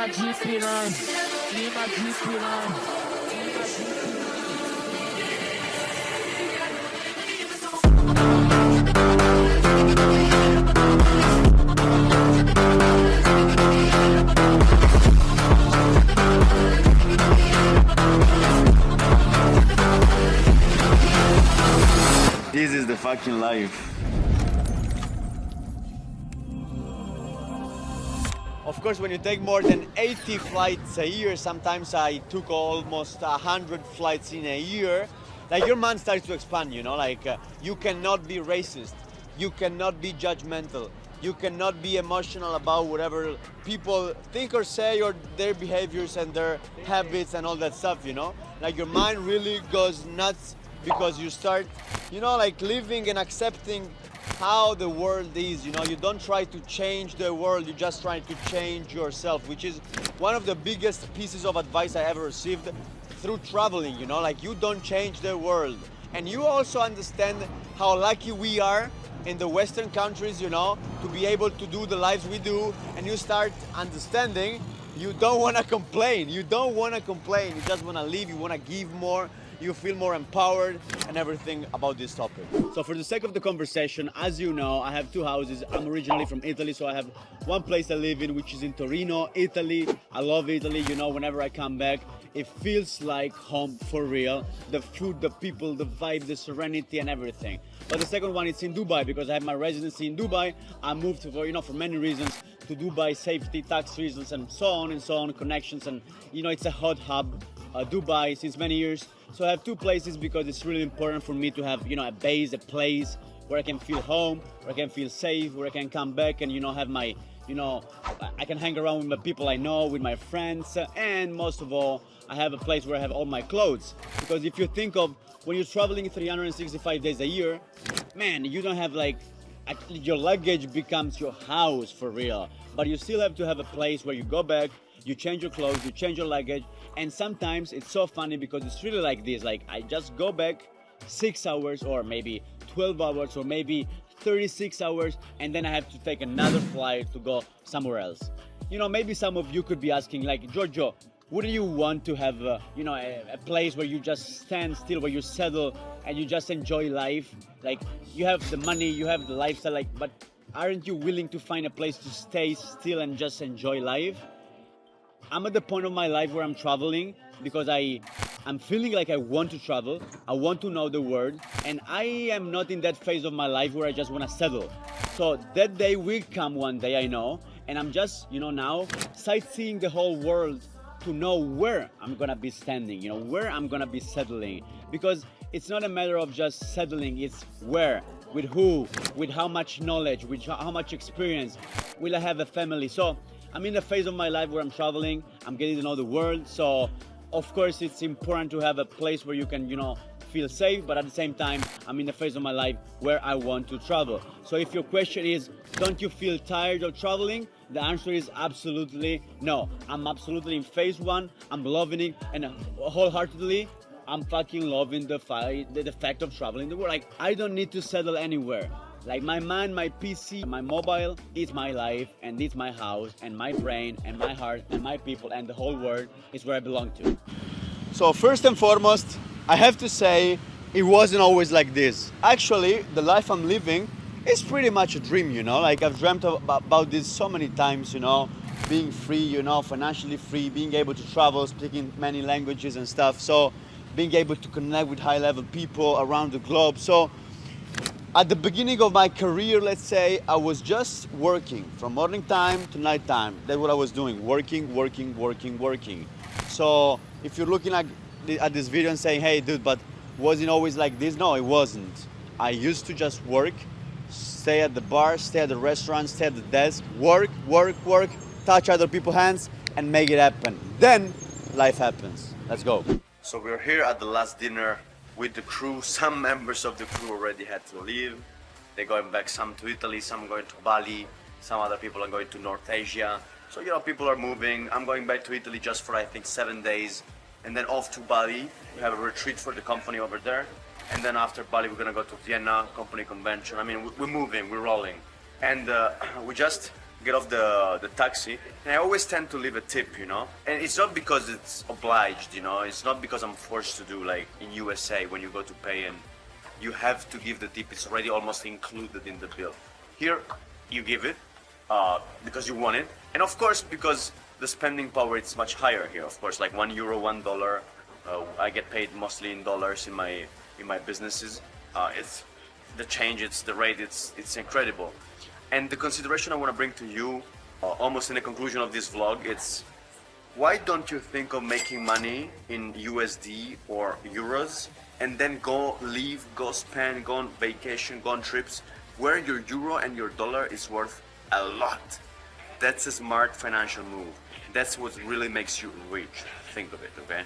This is the fucking life. Of course, when you take more than 80 flights a year, sometimes I took almost 100 flights in a year, like your mind starts to expand, you know, like you cannot be racist, you cannot be judgmental, you cannot be emotional about whatever people think or say or their behaviors and their habits and all that stuff, you know? Like your mind really goes nuts because you start, you know, like living and accepting how the world is, you know? You don't try to change the world, you just try to change yourself, which is one of the biggest pieces of advice I ever received through traveling, you know? Like you don't change the world. And you also understand how lucky we are in the Western countries, you know, to be able to do the lives we do, and you start understanding you don't want to complain. You don't want to complain. You just want to live. You want to give more. You feel more empowered and everything about this topic. So for the sake of the conversation, as you know, I have two houses. I'm originally from Italy, so I have one place I live in, which is in Torino, Italy. I love Italy. You know, whenever I come back, it feels like home for real. The food, the people, the vibe, the serenity and everything. But the second one is in Dubai, because I have my residency in Dubai. I moved for, you know, for many reasons to Dubai, safety, tax reasons, and so on, connections. And, you know, it's a hot hub, Dubai, since many years. So I have two places because it's really important for me to have, you know, a base, a place where I can feel home, where I can feel safe, where I can come back and, you know, have my, you know, I can hang around with the people I know, with my friends, and most of all, I have a place where I have all my clothes. Because if you think of when you're traveling 365 days a year, man, you don't have like, actually your luggage becomes your house for real. But you still have to have a place where you go back, you change your clothes, you change your luggage. And sometimes it's so funny because it's really like this, like I just go back 6 hours or maybe 12 hours or maybe 36 hours and then I have to take another flight to go somewhere else. You know, maybe some of you could be asking like, Giorgio, wouldn't you want to have, you know, a place where you just stand still, where you settle and you just enjoy life? Like you have the money, you have the lifestyle, like, but aren't you willing to find a place to stay still and just enjoy life? I'm at the point of my life where I'm traveling because I'm feeling like I want to travel. I want to know the world, and I am not in that phase of my life where I just want to settle. So that day will come one day, I know, and I'm just, you know, now sightseeing the whole world to know where I'm gonna be standing, you know, where I'm gonna be settling. Because it's not a matter of just settling, it's where, with who, with how much knowledge, with how much experience. Will I have a family? So I'm in a phase of my life where I'm traveling, I'm getting to know the world, so of course it's important to have a place where you can, you know, feel safe, but at the same time, I'm in a phase of my life where I want to travel. So if your question is, don't you feel tired of traveling? The answer is absolutely no. I'm absolutely in phase one, I'm loving it, and wholeheartedly, I'm fucking loving the fact of traveling the world. Like, I don't need to settle anywhere. Like my mind, my PC, my mobile is my life and it's my house and my brain and my heart and my people and the whole world is where I belong to. So first and foremost, I have to say it wasn't always like this. Actually, the life I'm living is pretty much a dream, you know? Like I've dreamt about this so many times, you know? Being free, you know, financially free, being able to travel, speaking many languages and stuff. So being able to connect with high-level people around the globe. So at the beginning of my career, let's say, I was just working from morning time to night time. That's what I was doing, working. So if you're looking at this video and saying, hey dude, but was it always like this? No, it wasn't. I used to just work, stay at the bar, stay at the restaurant, stay at the desk, work, touch other people's hands and make it happen. Then life happens. Let's go. So we're here at the last dinner with the crew. Some members of the crew already had to leave. They're going back, some to Italy, some going to Bali, some other people are going to North Asia. So, you know, people are moving. I'm going back to Italy just for, I think, 7 days. And then off to Bali. We have a retreat for the company over there. And then after Bali, we're gonna go to Vienna, company convention. I mean, we're moving, we're rolling. And we just get off the taxi, and I always tend to leave a tip, you know? And it's not because it's obliged, you know? It's not because I'm forced to do, like in USA when you go to pay and you have to give the tip, it's already almost included in the bill. Here, you give it because you want it, and of course because the spending power is much higher here. Of course, like €1, $1. I get paid mostly in dollars in my businesses. It's the change, it's the rate, it's incredible. And the consideration I want to bring to you, almost in the conclusion of this vlog, it's why don't you think of making money in USD or euros, and then go leave, go spend, go on vacation, go on trips where your euro and your dollar is worth a lot. That's a smart financial move. That's what really makes you rich. Think of it, okay?